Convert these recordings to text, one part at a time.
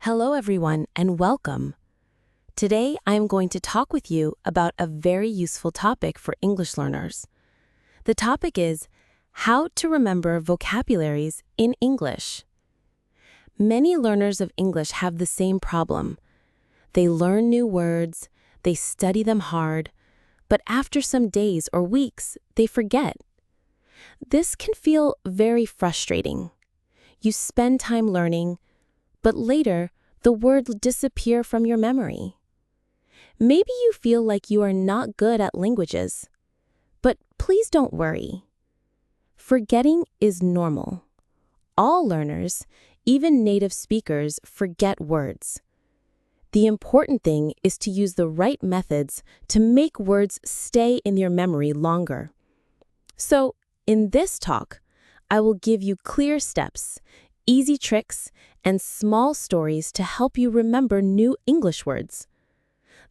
Hello, everyone, and welcome. Today, I am going to talk with you about a very useful topic for English learners. The topic is how to remember vocabularies in English. Many learners of English have the same problem. They learn new words, they study them hard, but after some days or weeks, they forget. This can feel very frustrating. You spend time learning, but later, the words disappear from your memory. Maybe you feel like you are not good at languages, but please don't worry. Forgetting is normal. All learners, even native speakers, forget words. The important thing is to use the right methods to make words stay in your memory longer. So, in this talk, I will give you clear steps, easy tricks, and small stories to help you remember new English words.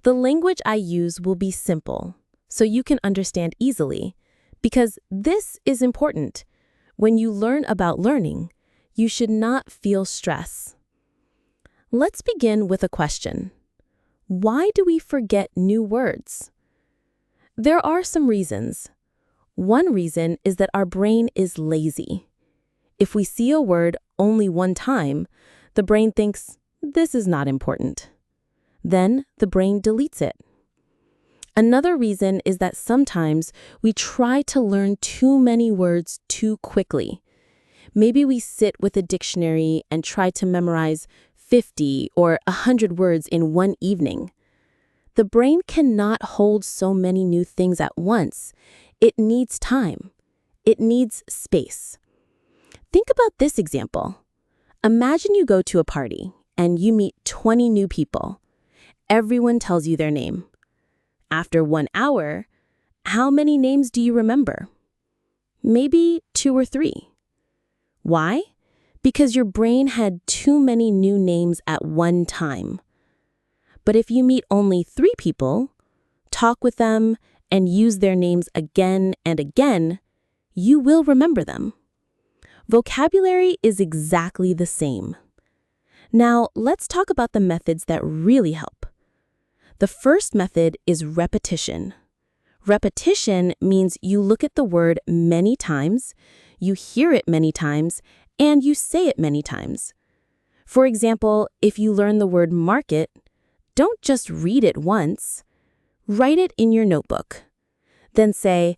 The language I use will be simple, so you can understand easily, because this is important. When you learn about learning, you should not feel stress. Let's begin with a question. Why do we forget new words? There are some reasons. One reason is that our brain is lazy. If we see a word only one time, the brain thinks, this is not important. Then the brain deletes it. Another reason is that sometimes we try to learn too many words too quickly. Maybe we sit with a dictionary and try to memorize 50 or 100 words in one evening. The brain cannot hold so many new things at once. It needs time. It needs space. Think about this example. Imagine you go to a party and you meet 20 new people. Everyone tells you their name. After 1 hour, how many names do you remember? Maybe 2 or 3. Why? Because your brain had too many new names at one time. But if you meet only 3 people, talk with them, and use their names again and again, you will remember them. Vocabulary is exactly the same. Now, let's talk about the methods that really help. The first method is repetition. Repetition means you look at the word many times, you hear it many times, and you say it many times. For example, if you learn the word market, don't just read it once. Write it in your notebook. Then say,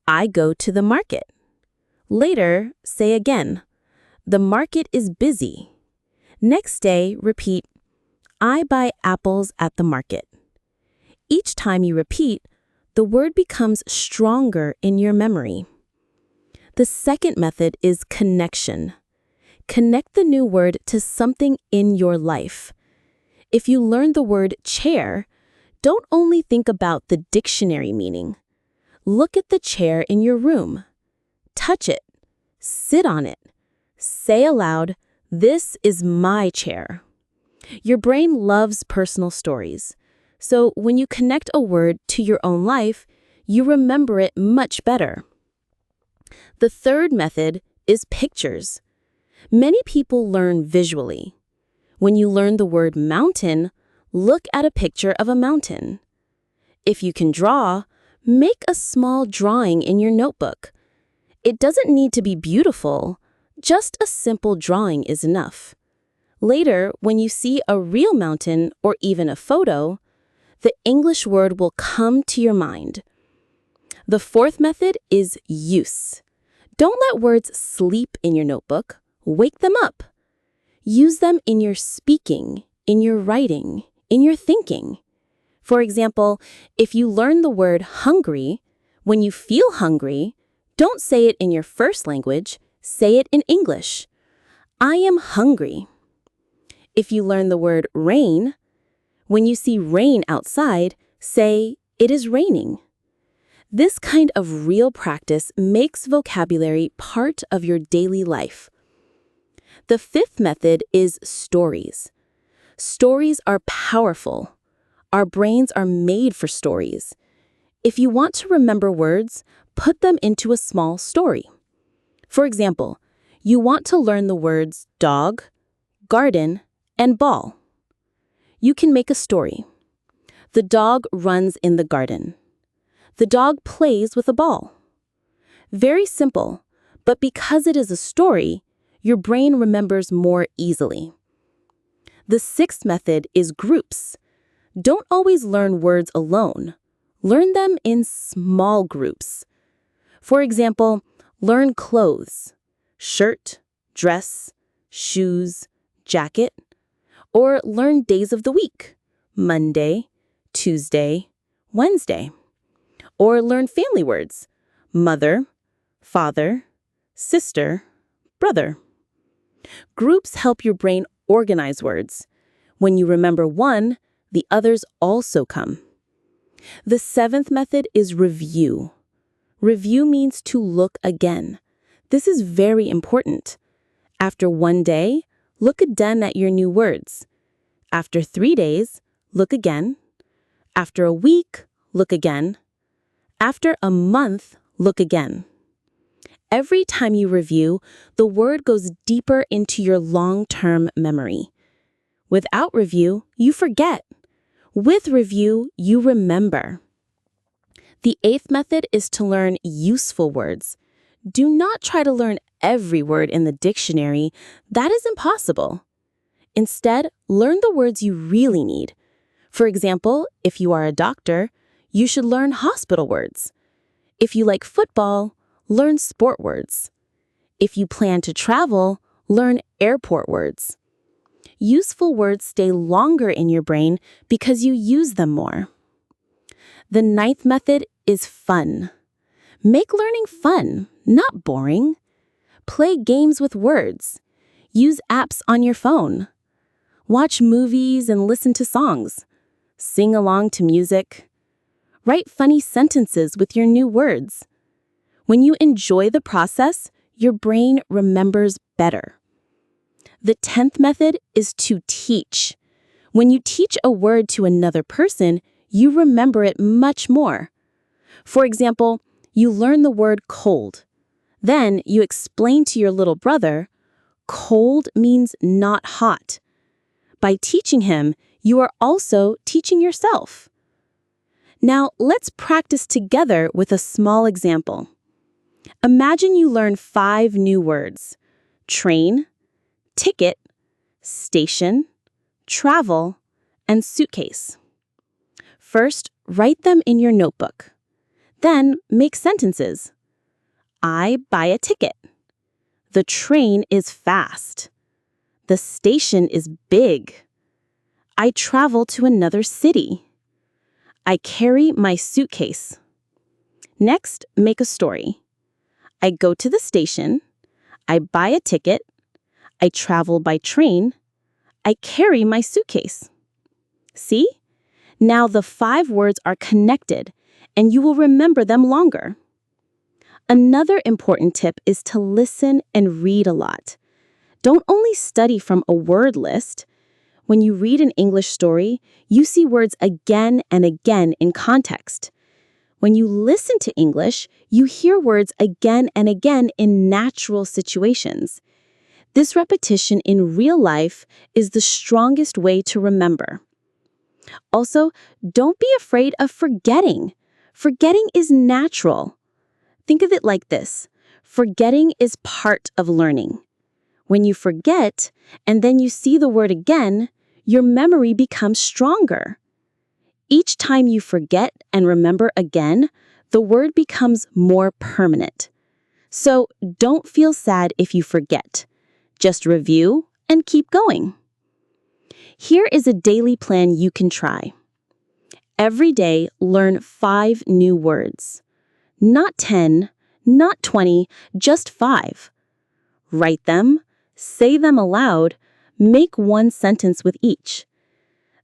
I go to the market. Later, say again, the market is busy. Next day, repeat, I buy apples at the market. Each time you repeat, the word becomes stronger in your memory. The second method is connection. Connect the new word to something in your life. If you learn the word chair, don't only think about the dictionary meaning. Look at the chair in your room. Touch it. Sit on it. Say aloud, this is my chair. Your brain loves personal stories. So when you connect a word to your own life, you remember it much better. The third method is pictures. Many people learn visually. When you learn the word mountain, look at a picture of a mountain. If you can draw, make a small drawing in your notebook. It doesn't need to be beautiful. Just a simple drawing is enough. Later, when you see a real mountain or even a photo, the English word will come to your mind. The fourth method is use. Don't let words sleep in your notebook. Wake them up. Use them in your speaking, in your writing, in your thinking. For example, if you learn the word hungry, when you feel hungry, don't say it in your first language, say it in English. I am hungry. If you learn the word rain, when you see rain outside, say, it is raining. This kind of real practice makes vocabulary part of your daily life. The fifth method is stories. Stories are powerful. Our brains are made for stories. If you want to remember words, put them into a small story. For example, you want to learn the words dog, garden, and ball. You can make a story. The dog runs in the garden. The dog plays with a ball. Very simple, but because it is a story, your brain remembers more easily. The sixth method is groups. Don't always learn words alone. Learn them in small groups. For example, learn clothes, shirt, dress, shoes, jacket, or learn days of the week, Monday, Tuesday, Wednesday. Or learn family words, mother, father, sister, brother. Groups help your brain organize words. When you remember one, the others also come. The seventh method is review. Review means to look again. This is very important. After 1 day, look again at your new words. After 3 days, look again. After a week, look again. After a month, look again. Every time you review, the word goes deeper into your long-term memory. Without review, you forget. With review, you remember. The eighth method is to learn useful words. Do not try to learn every word in the dictionary. That is impossible. Instead, learn the words you really need. For example, if you are a doctor, you should learn hospital words. If you like football, learn sport words. If you plan to travel, learn airport words. Useful words stay longer in your brain because you use them more. The ninth method is fun. Make learning fun, not boring. Play games with words. Use apps on your phone. Watch movies and listen to songs. Sing along to music. Write funny sentences with your new words. When you enjoy the process, your brain remembers better. The 10th method is to teach. When you teach a word to another person, you remember it much more. For example, you learn the word cold. Then you explain to your little brother, cold means not hot. By teaching him, you are also teaching yourself. Now, let's practice together with a small example. Imagine you learn 5 new words: train, ticket, station, travel, and suitcase. First, write them in your notebook. Then, make sentences. I buy a ticket. The train is fast. The station is big. I travel to another city. I carry my suitcase. Next, make a story. I go to the station. I buy a ticket. I travel by train. I carry my suitcase. See? Now the 5 words are connected, and you will remember them longer. Another important tip is to listen and read a lot. Don't only study from a word list. When you read an English story, you see words again and again in context. When you listen to English, you hear words again and again in natural situations. This repetition in real life is the strongest way to remember. Also, don't be afraid of forgetting. Forgetting is natural. Think of it like this. Forgetting is part of learning. When you forget, and then you see the word again, your memory becomes stronger. Each time you forget and remember again, the word becomes more permanent. So don't feel sad if you forget. Just review and keep going. Here is a daily plan you can try. Every day, learn 5 new words. Not 10, not 20, just 5. Write them, say them aloud, make 1 sentence with each.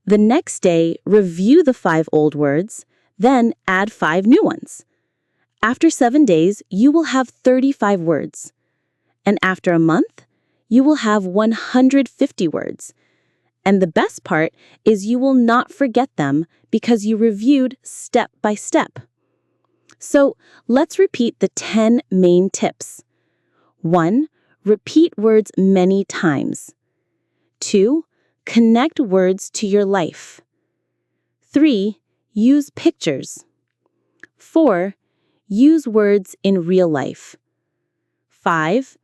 The next day, review the 5 old words, then add 5 new ones. After 7 days, you will have 35 words. And after a month, you will have 150 words. And the best part is you will not forget them because you reviewed step by step. So let's repeat the 10 main tips. 1. Repeat words many times. 2. Connect words to your life. 3. Use pictures. 4. Use words in real life. 5.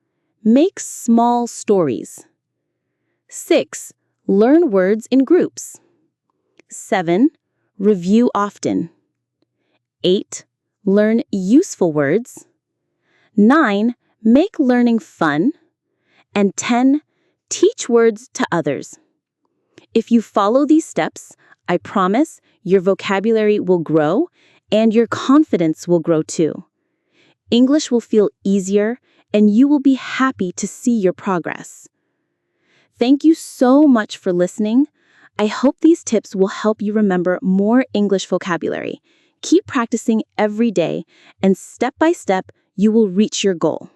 Make small stories. 6. Learn words in groups. 7. Review often. 8. Learn useful words. 9. Make learning fun. And 10. Teach words to others. If you follow these steps, I promise your vocabulary will grow and your confidence will grow too. English will feel easier and you will be happy to see your progress. Thank you so much for listening. I hope these tips will help you remember more English vocabulary. Keep practicing every day, and step by step, you will reach your goal.